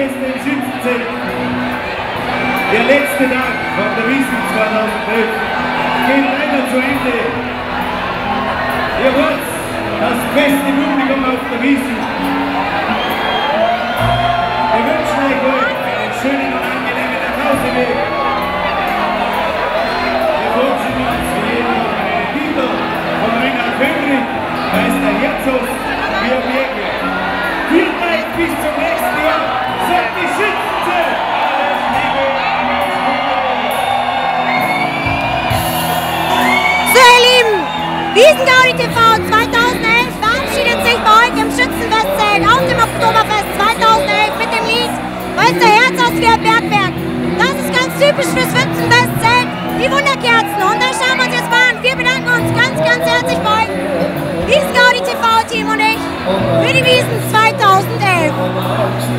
Oktoberfest im Schützenfestzelt. Der letzte Tag von der Wiesn 2011 geht leider zu Ende. Ihr hört das beste Publikum auf der Wiesn. Wir wünschen euch einen schönen und angenehmen Nachhauseweg. Wir wünschen uns für jeden noch einen Titel von Ringal Fenrich, Meister Herzos, wir Bergwerk. Vielen Dank, bis zum nächsten Jahr. Sagt die Schützenfestzelt! So, ihr Lieben, Wiesn-Gaudi.TV 2011 verabschiedet sich bei euch im Schützenfestzelt auf dem Oktoberfest 2011 mit dem Lied Woisd Herz aus Bergwerk. Das ist ganz typisch fürs Schützenfestzelt, die Wunderkerzen. Und da schauen wir uns jetzt mal an. Wir bedanken uns ganz, ganz herzlich bei euch, Wiesn-Gaudi.TV Team und ich, für die Wiesn 2011.